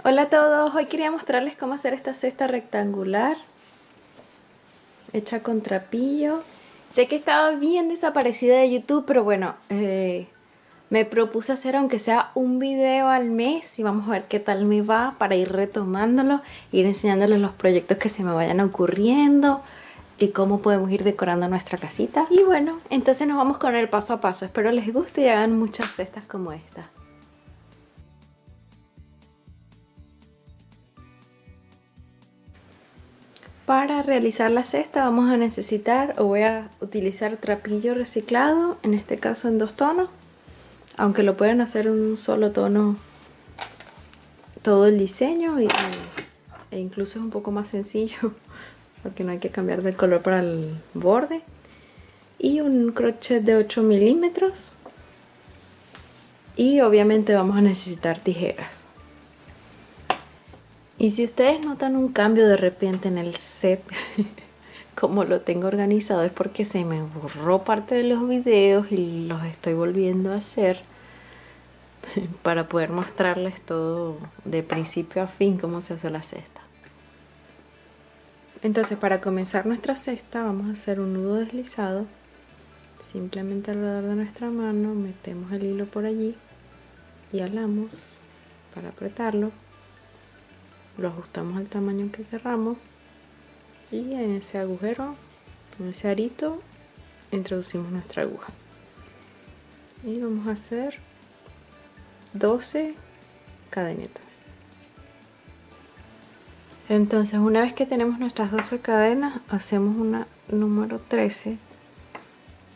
Hola a todos, hoy quería mostrarles cómo hacer esta cesta rectangular hecha con trapillo. Sé que estaba bien desaparecida de YouTube, pero bueno, me propuse hacer aunque sea un video al mes y vamos a ver qué tal me va para ir retomándolo, ir enseñándoles los proyectos que se me vayan ocurriendo y cómo podemos ir decorando nuestra casita. Y bueno, entonces nos vamos con el paso a paso. Espero les guste y hagan muchas cestas como esta. Para realizar la cesta vamos a necesitar o voy a utilizar trapillo reciclado, en este caso en 2 tonos, aunque lo pueden hacer en un solo tono todo el diseño e incluso es un poco más sencillo porque no hay que cambiar de color para el borde. Y un crochet de 8 milímetros y obviamente vamos a necesitar tijeras. Y si ustedes notan un cambio de repente en el set, como lo tengo organizado, es porque se me borró parte de los videos y los estoy volviendo a hacer para poder mostrarles todo de principio a fin cómo se hace la cesta. Entonces, para comenzar nuestra cesta vamos a hacer un nudo deslizado. Simplemente alrededor de nuestra mano metemos el hilo por allí y alamos para apretarlo. Lo ajustamos al tamaño que queramos y en ese agujero, en ese arito, introducimos nuestra aguja. Y vamos a hacer 12 cadenetas. Entonces, una vez que tenemos nuestras 12 cadenas, hacemos una número 13,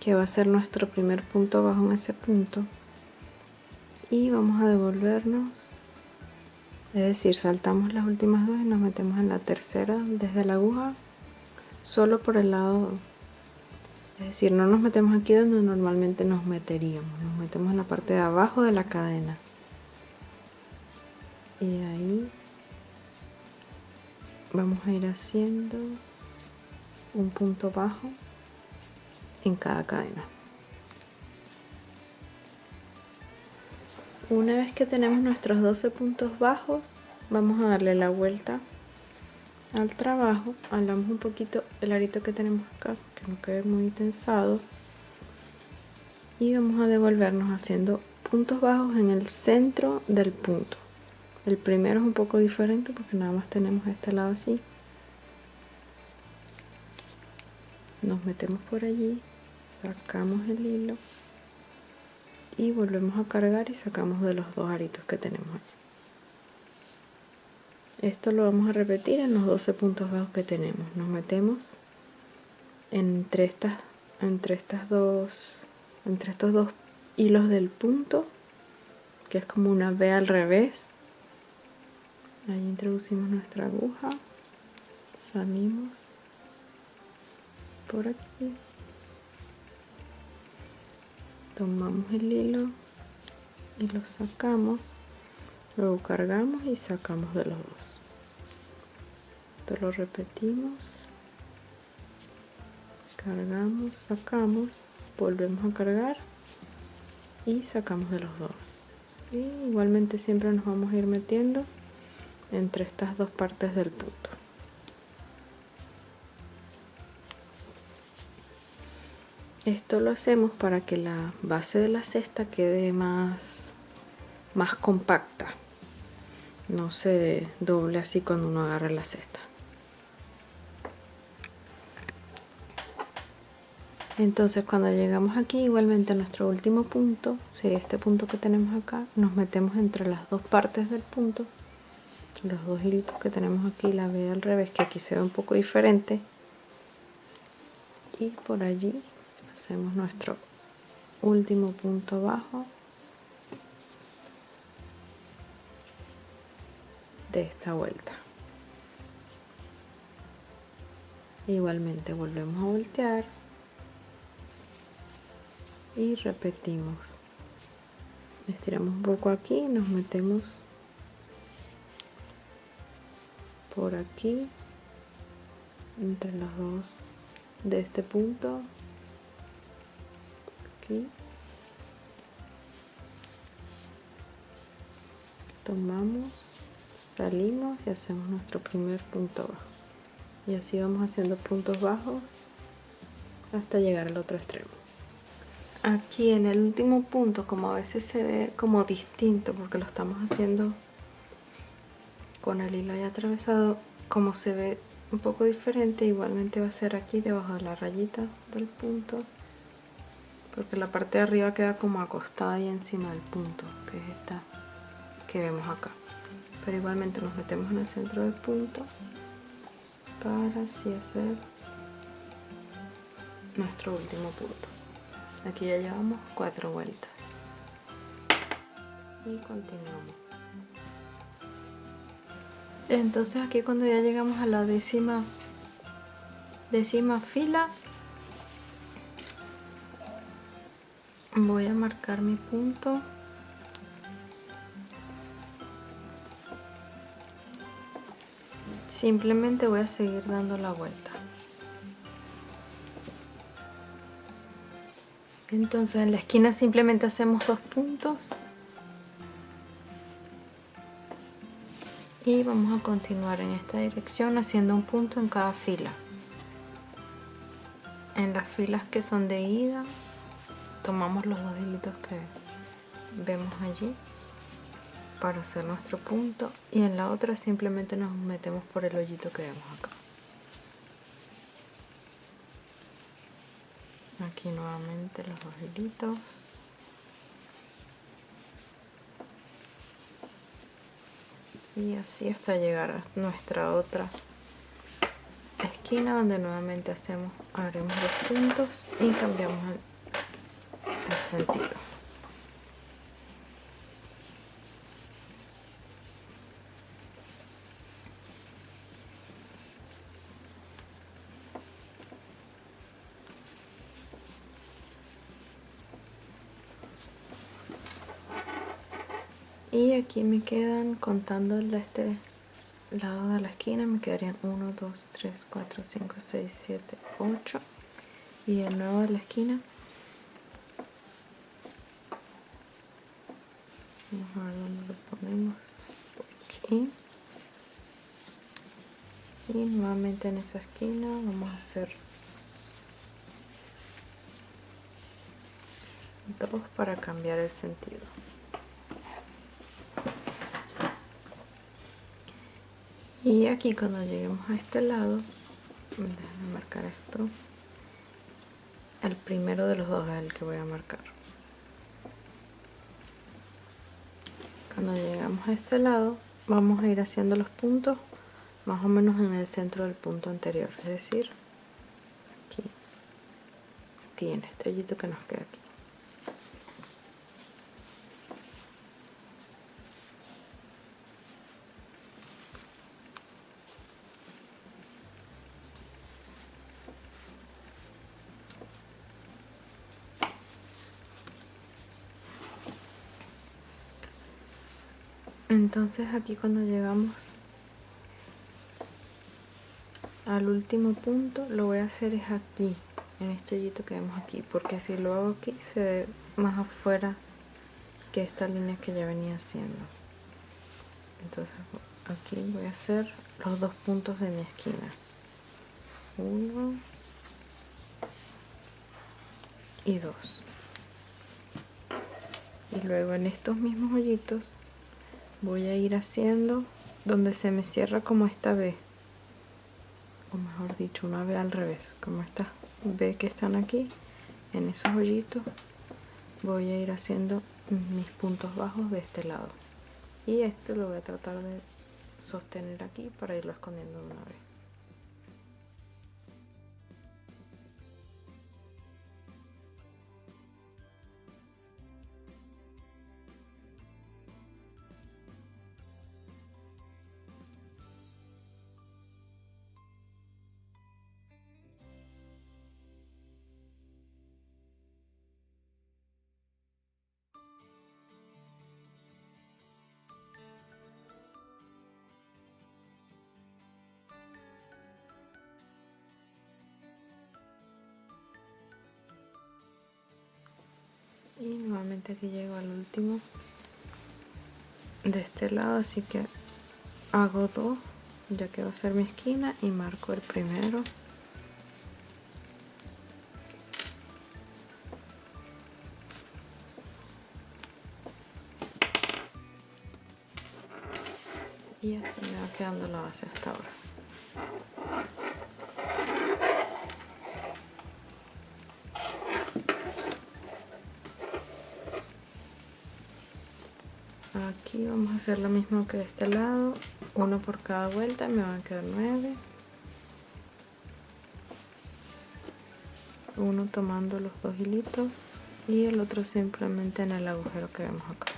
que va a ser nuestro primer punto bajo en ese punto. Y vamos a devolvernos, es decir, saltamos las últimas dos y nos metemos en la tercera desde la aguja, solo por el lado, es decir, no nos metemos aquí donde normalmente nos meteríamos, nos metemos en la parte de abajo de la cadena. Y ahí vamos a ir haciendo un punto bajo en cada cadena. Una vez que tenemos nuestros 12 puntos bajos, vamos a darle la vuelta al trabajo, alamos un poquito el arito que tenemos acá, que no quede muy tensado, y vamos a devolvernos haciendo puntos bajos en el centro del punto. El primero es un poco diferente porque nada más tenemos este lado así. Nos metemos por allí, sacamos el hilo y volvemos a cargar y sacamos de los dos aritos que tenemos aquí. Esto lo vamos a repetir en los 12 puntos bajos que tenemos. Nos metemos entre estos dos hilos del punto, que es como una V al revés. Ahí introducimos nuestra aguja, salimos por aquí, tomamos el hilo y lo sacamos. Luego cargamos y sacamos de los dos. Esto lo repetimos. Cargamos, sacamos, volvemos a cargar y sacamos de los dos. Y igualmente siempre nos vamos a ir metiendo entre estas dos partes del punto. Esto lo hacemos para que la base de la cesta quede más compacta. No se doble así cuando uno agarra la cesta. Entonces cuando llegamos aquí, igualmente a nuestro último punto, sería este punto que tenemos acá, nos metemos entre las dos partes del punto, los dos hilitos que tenemos aquí, la V al revés, que aquí se ve un poco diferente, y por allí hacemos nuestro último punto bajo de esta vuelta. Igualmente volvemos a voltear y repetimos. Estiramos un poco aquí, nos metemos por aquí entre los dos de este punto, aquí, tomamos, salimos y hacemos nuestro primer punto bajo, y así vamos haciendo puntos bajos hasta llegar al otro extremo. Aquí en el último punto, como a veces se ve como distinto porque lo estamos haciendo con el hilo ya atravesado, como se ve un poco diferente, igualmente va a ser aquí debajo de la rayita del punto, porque la parte de arriba queda como acostada ahí encima del punto, que es esta que vemos acá. Pero igualmente nos metemos en el centro del punto para así hacer nuestro último punto. Aquí ya llevamos 4 vueltas y continuamos. Entonces aquí cuando ya llegamos a la décima fila, voy a marcar mi punto. Simplemente voy a seguir dando la vuelta. Entonces en la esquina simplemente hacemos 2 puntos y vamos a continuar en esta dirección haciendo un punto en cada fila. En las filas que son de ida tomamos los 2 hilitos que vemos allí para hacer nuestro punto, y en la otra simplemente nos metemos por el hoyito que vemos acá. Aquí nuevamente los 2 hilitos. Y así hasta llegar a nuestra otra esquina, donde nuevamente abrimos 2 puntos y cambiamos el sentido. Y aquí me quedan, contando el de este lado de la esquina, me quedarían 1, 2, 3, 4, 5, 6, 7, 8. Y el nuevo de la esquina, vamos a ver dónde lo ponemos, por aquí. Y nuevamente en esa esquina vamos a hacer 2 para cambiar el sentido. Y aquí cuando lleguemos a este lado, déjenme marcar esto, el primero de los 2 es el que voy a marcar. Cuando llegamos a este lado vamos a ir haciendo los puntos más o menos en el centro del punto anterior, es decir, aquí en este hoyito que nos queda aquí. Entonces aquí cuando llegamos al último punto, lo voy a hacer es aquí, en este hoyito que vemos aquí, porque si lo hago aquí se ve más afuera que esta línea que ya venía haciendo. Entonces aquí voy a hacer los 2 puntos de mi esquina, 1 y 2, y luego en estos mismos hoyitos voy a ir haciendo donde se me cierra como esta V, o mejor dicho una V al revés, como estas V que están aquí. En esos hoyitos voy a ir haciendo mis puntos bajos de este lado, y este lo voy a tratar de sostener aquí para irlo escondiendo de una vez. Y nuevamente aquí llego al último de este lado, así que hago 2 ya que va a ser mi esquina y marco el primero. Y así me va quedando la base hasta ahora. Aquí vamos a hacer lo mismo que de este lado, uno por cada vuelta, me van a quedar 9. Uno tomando los 2 hilitos y el otro simplemente en el agujero que vemos acá.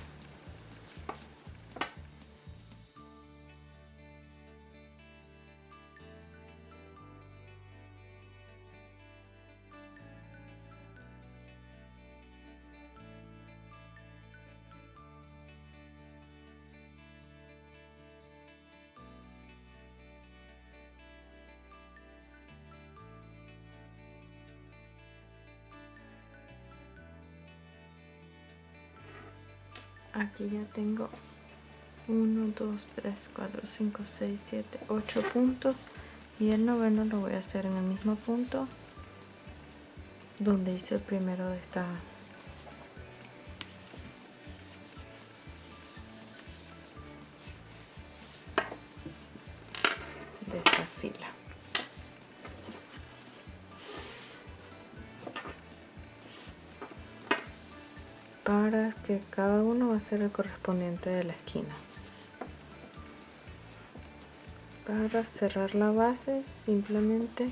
Aquí ya tengo 1, 2, 3, 4, 5, 6, 7, 8 puntos y el noveno lo voy a hacer en el mismo punto donde hice el primero de esta fila. Para que cada uno va a ser el correspondiente de la esquina. Para cerrar la base simplemente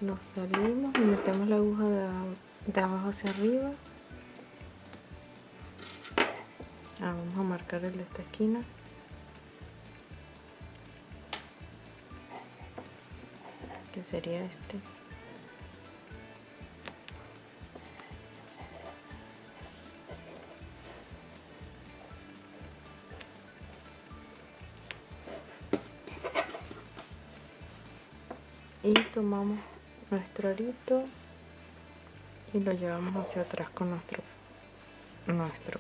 nos salimos y metemos la aguja de abajo hacia arriba. Vamos a marcar el de esta esquina. Que sería este. Y tomamos nuestro arito y lo llevamos hacia atrás con nuestro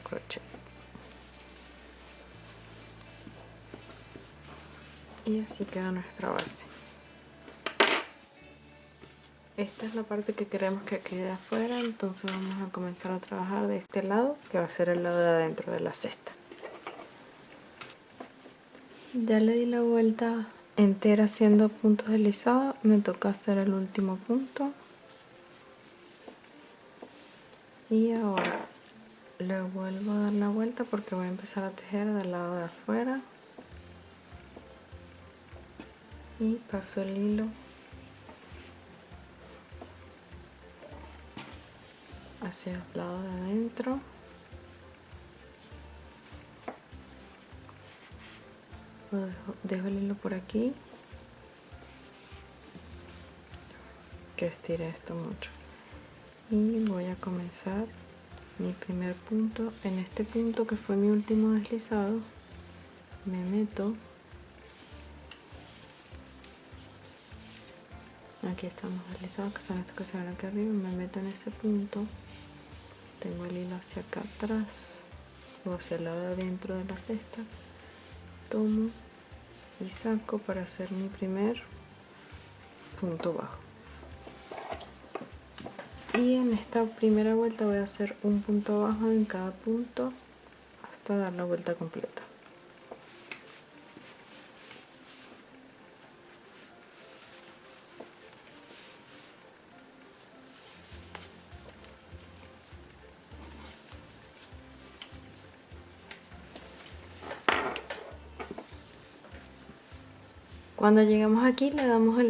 crochet. Y así queda nuestra base. Esta es la parte que queremos que quede afuera, entonces vamos a comenzar a trabajar de este lado, que va a ser el lado de adentro de la cesta. Ya le di la vuelta entera haciendo puntos deslizados, me toca hacer el último punto. Y ahora le vuelvo a dar la vuelta porque voy a empezar a tejer del lado de afuera. Y paso el hilo hacia el lado de adentro. Dejo el hilo por aquí, que estire esto mucho, y voy a comenzar mi primer punto. En este punto que fue mi último deslizado me meto, aquí están los deslizados que son estos que se ven aquí arriba, me meto en ese punto, tengo el hilo hacia acá atrás o hacia el lado de adentro de la cesta, tomo y saco para hacer mi primer punto bajo. Y en esta primera vuelta voy a hacer un punto bajo en cada punto hasta dar la vuelta completa. Cuando llegamos aquí le damos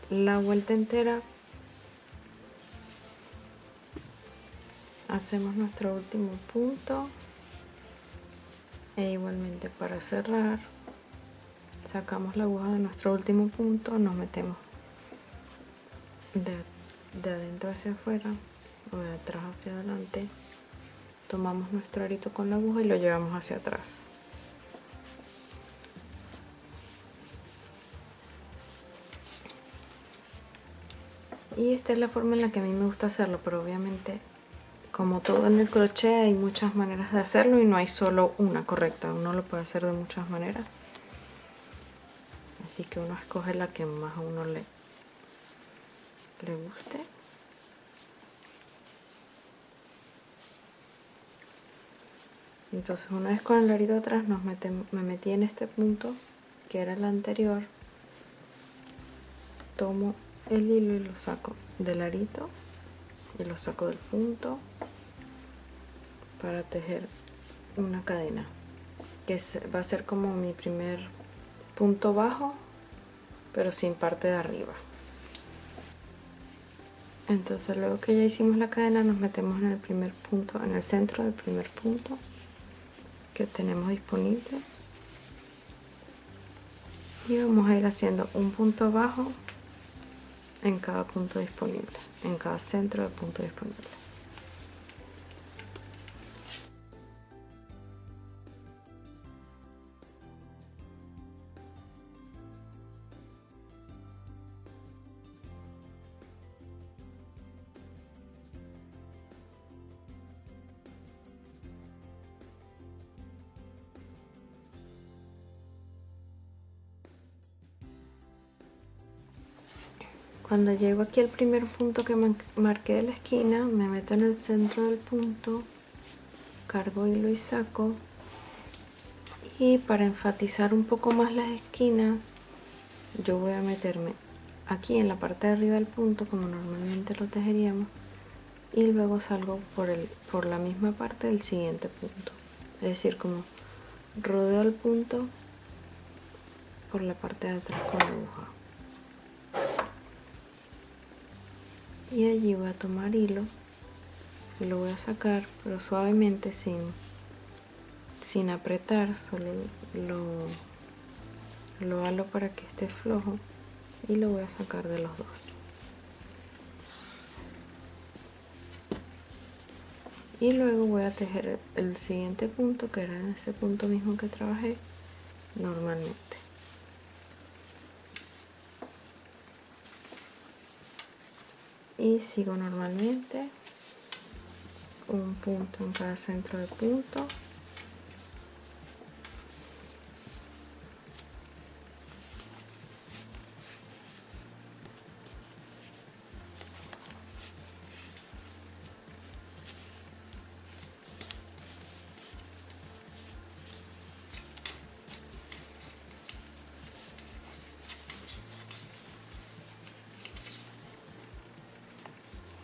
la vuelta entera, hacemos nuestro último punto e igualmente para cerrar sacamos la aguja de nuestro último punto, nos metemos de adentro hacia afuera o de atrás hacia adelante, tomamos nuestro arito con la aguja y lo llevamos hacia atrás. Y esta es la forma en la que a mí me gusta hacerlo, pero obviamente como todo en el crochet hay muchas maneras de hacerlo y no hay solo una correcta, uno lo puede hacer de muchas maneras, así que uno escoge la que más a uno le guste. Entonces una vez con el arito atrás me metí en este punto que era el anterior, tomo el hilo y lo saco del arito y lo saco del punto para tejer una cadena que va a ser como mi primer punto bajo pero sin parte de arriba. Entonces luego que ya hicimos la cadena nos metemos en el primer punto, en el centro del primer punto que tenemos disponible y vamos a ir haciendo un punto bajo en cada punto disponible, en cada centro de punto disponible. Cuando llego aquí al primer punto que marqué de la esquina, me meto en el centro del punto, cargo hilo y saco, y para enfatizar un poco más las esquinas yo voy a meterme aquí en la parte de arriba del punto como normalmente lo tejeríamos y luego salgo por la misma parte del siguiente punto, es decir, como rodeo el punto por la parte de atrás con la aguja. Y allí voy a tomar hilo y lo voy a sacar, pero suavemente sin apretar, solo lo halo para que esté flojo y lo voy a sacar de los dos. Y luego voy a tejer el siguiente punto, que era en ese punto mismo que trabajé normalmente. Y sigo normalmente, un punto en cada centro de punto.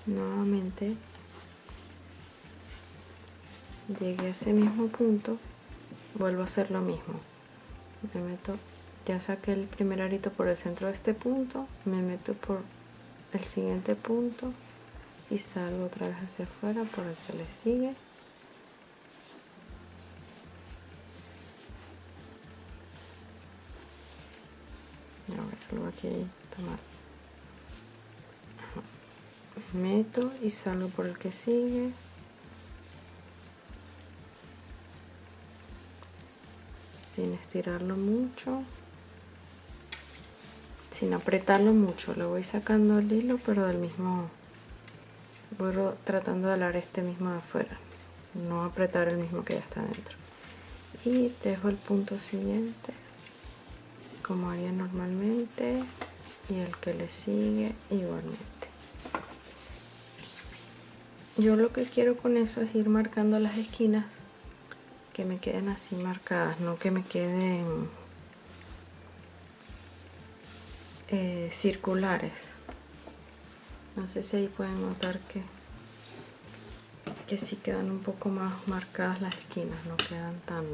Nuevamente llegué a ese mismo punto, vuelvo a hacer lo mismo, me meto, ya saqué el primer arito por el centro de este punto, me meto por el siguiente punto y salgo otra vez hacia afuera por el que le sigue. A ver, luego aquí tomar, me meto y salgo por el que sigue. Sin estirarlo mucho, sin apretarlo mucho, le voy sacando el hilo, pero del mismo, voy tratando de alar este mismo de afuera, no apretar el mismo que ya está dentro. Y dejo el punto siguiente como haría normalmente y el que le sigue igualmente. Yo lo que quiero con eso es ir marcando las esquinas que me queden así marcadas, no que me queden circulares. No sé si ahí pueden notar que sí quedan un poco más marcadas las esquinas, no quedan tan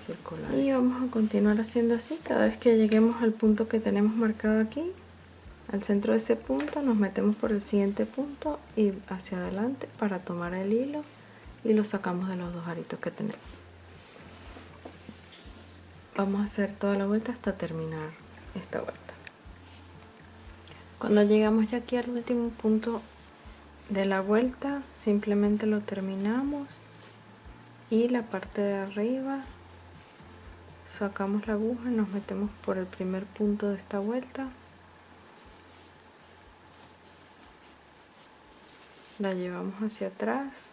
circulares. Y vamos a continuar haciendo así. Cada vez que lleguemos al punto que tenemos marcado aquí, al centro de ese punto, nos metemos por el siguiente punto y hacia adelante para tomar el hilo y lo sacamos de los dos aritos que tenemos. Vamos a hacer toda la vuelta hasta terminar esta vuelta. Cuando llegamos ya aquí al último punto de la vuelta, simplemente lo terminamos y la parte de arriba sacamos la aguja y nos metemos por el primer punto de esta vuelta la llevamos hacia atrás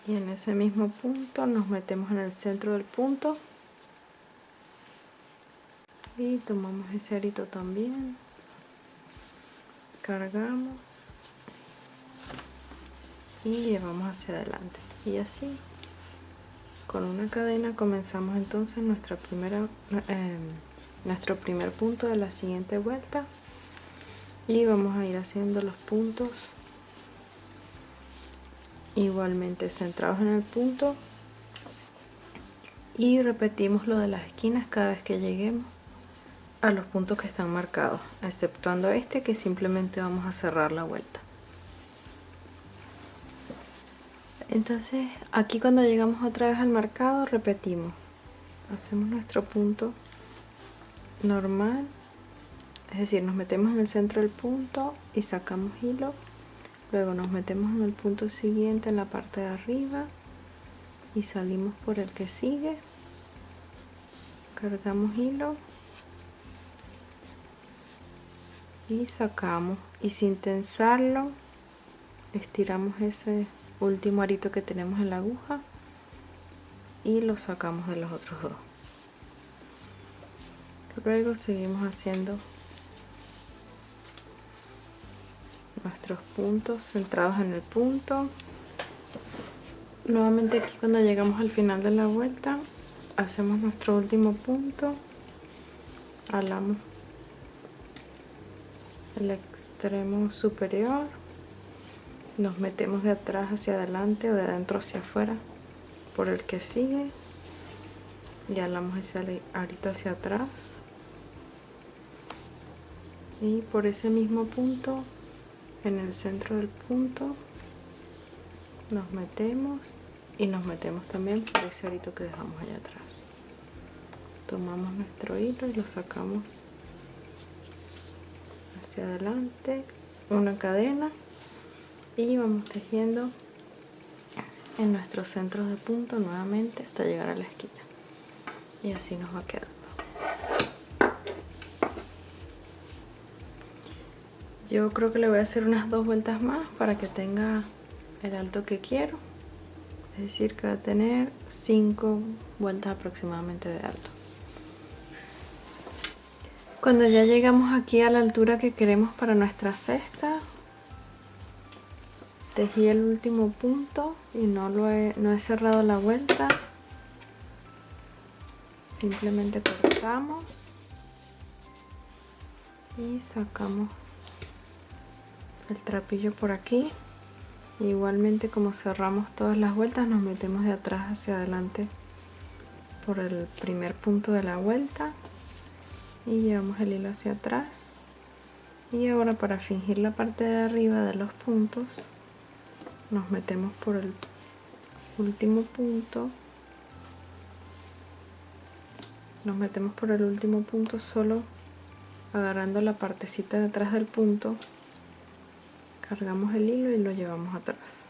y en ese mismo punto nos metemos en el centro del punto y tomamos ese arito también, cargamos y llevamos hacia adelante, y así con una cadena comenzamos entonces nuestro primer punto de la siguiente vuelta, y vamos a ir haciendo los puntos igualmente centrados en el punto, y repetimos lo de las esquinas cada vez que lleguemos a los puntos que están marcados, exceptuando este que simplemente vamos a cerrar la vuelta. Entonces aquí cuando llegamos otra vez al marcado repetimos, hacemos nuestro punto normal, es decir, nos metemos en el centro del punto y sacamos hilo, luego nos metemos en el punto siguiente en la parte de arriba y salimos por el que sigue, cargamos hilo y sacamos, y sin tensarlo estiramos ese último arito que tenemos en la aguja y lo sacamos de los otros dos. Luego seguimos haciendo nuestros puntos centrados en el punto. Nuevamente aquí cuando llegamos al final de la vuelta hacemos nuestro último punto, jalamos el extremo superior, nos metemos de atrás hacia adelante o de adentro hacia afuera por el que sigue y jalamos ese arito hacia atrás, y por ese mismo punto en el centro del punto nos metemos y nos metemos también por ese arito que dejamos allá atrás. Tomamos nuestro hilo y lo sacamos hacia adelante, una cadena, y vamos tejiendo en nuestros centros de punto nuevamente hasta llegar a la esquina, y así nos va quedando. Yo creo que le voy a hacer unas 2 vueltas más para que tenga el alto que quiero, es decir que va a tener 5 vueltas aproximadamente de alto. Cuando ya llegamos aquí a la altura que queremos para nuestra cesta, tejí el último punto y no he cerrado la vuelta, simplemente cortamos y sacamos el trapillo por aquí. Igualmente, como cerramos todas las vueltas, nos metemos de atrás hacia adelante por el primer punto de la vuelta y llevamos el hilo hacia atrás. Y ahora, para fingir la parte de arriba de los puntos, nos metemos por el último punto, solo agarrando la partecita de atrás del punto, cargamos el hilo y lo llevamos atrás.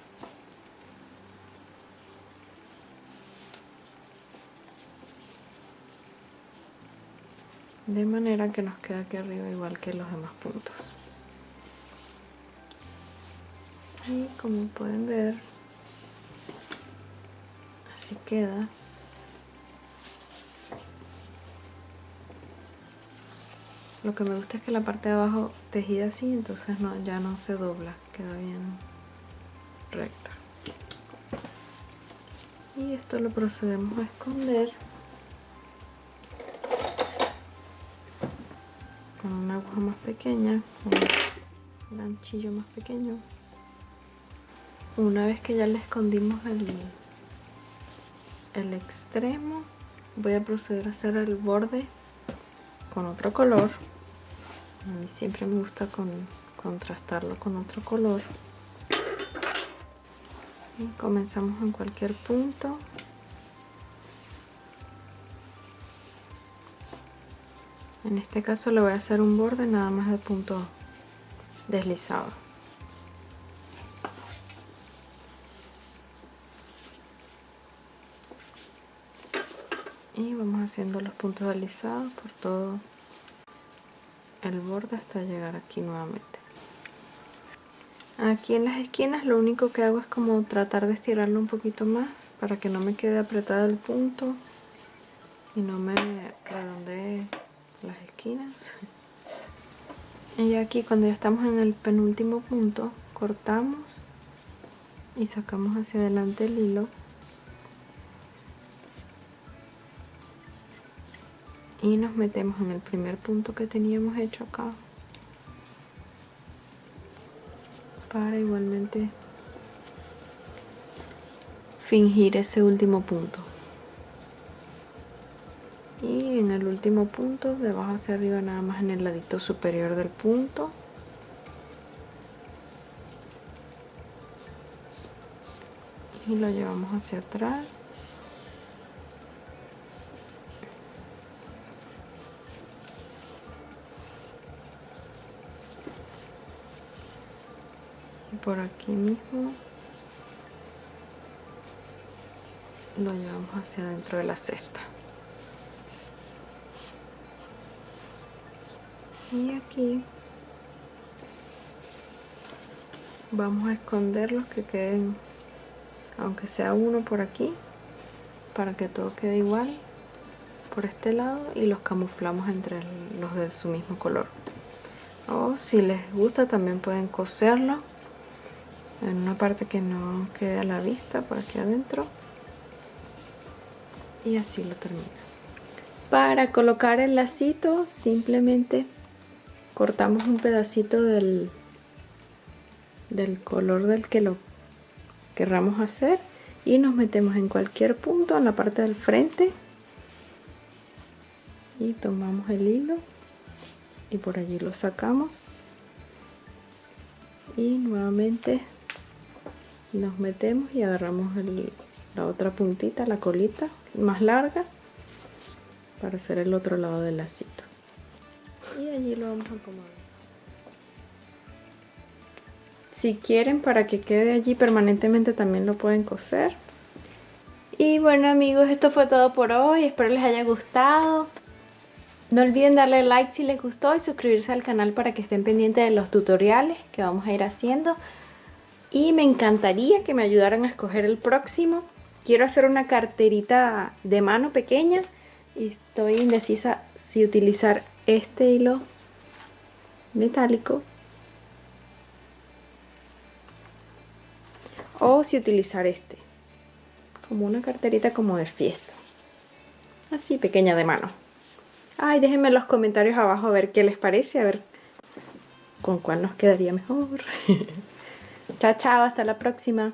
De manera que nos queda aquí arriba igual que los demás puntos. Y como pueden ver, así queda. Lo que me gusta es que la parte de abajo tejida así, entonces ya no se dobla, queda bien recta. Y esto lo procedemos a esconder con una aguja más pequeña, un ganchillo más pequeño. Una vez que ya le escondimos el extremo, voy a proceder a hacer el borde con otro color. A mí siempre me gusta contrastarlo con otro color. Y comenzamos en cualquier punto. En este caso le voy a hacer un borde nada más de punto deslizado. Y vamos haciendo los puntos deslizados por todo el borde hasta llegar aquí nuevamente. Aquí en las esquinas lo único que hago es como tratar de estirarlo un poquito más para que no me quede apretado el punto y no me redondee las esquinas. Y aquí cuando ya estamos en el penúltimo punto, cortamos y sacamos hacia adelante el hilo y nos metemos en el primer punto que teníamos hecho acá para igualmente fingir ese último punto. Y en el último punto, de abajo hacia arriba, nada más en el ladito superior del punto, y lo llevamos hacia atrás. Y por aquí mismo lo llevamos hacia adentro de la cesta. Y aquí vamos a esconder los que queden, aunque sea uno por aquí, para que todo quede igual por este lado, y los camuflamos entre los de su mismo color. O si les gusta también pueden coserlo en una parte que no quede a la vista por aquí adentro, y así lo termina. Para colocar el lacito simplemente cortamos un pedacito del color del que lo querramos hacer y nos metemos en cualquier punto en la parte del frente y tomamos el hilo y por allí lo sacamos y nuevamente nos metemos y agarramos la otra puntita, la colita más larga, para hacer el otro lado del lacito, y allí lo vamos a acomodar. Si quieren, para que quede allí permanentemente, también lo pueden coser. Y bueno amigos, esto fue todo por hoy, espero les haya gustado. No olviden darle like si les gustó y suscribirse al canal para que estén pendientes de los tutoriales que vamos a ir haciendo. Y me encantaría que me ayudaran a escoger el próximo. Quiero hacer una carterita de mano pequeña y estoy indecisa si utilizar este hilo metálico o si utilizar este, como una carterita como de fiesta, así pequeña de mano. Ay, déjenme en los comentarios abajo a ver qué les parece, a ver con cuál nos quedaría mejor. Chao, chao, hasta la próxima.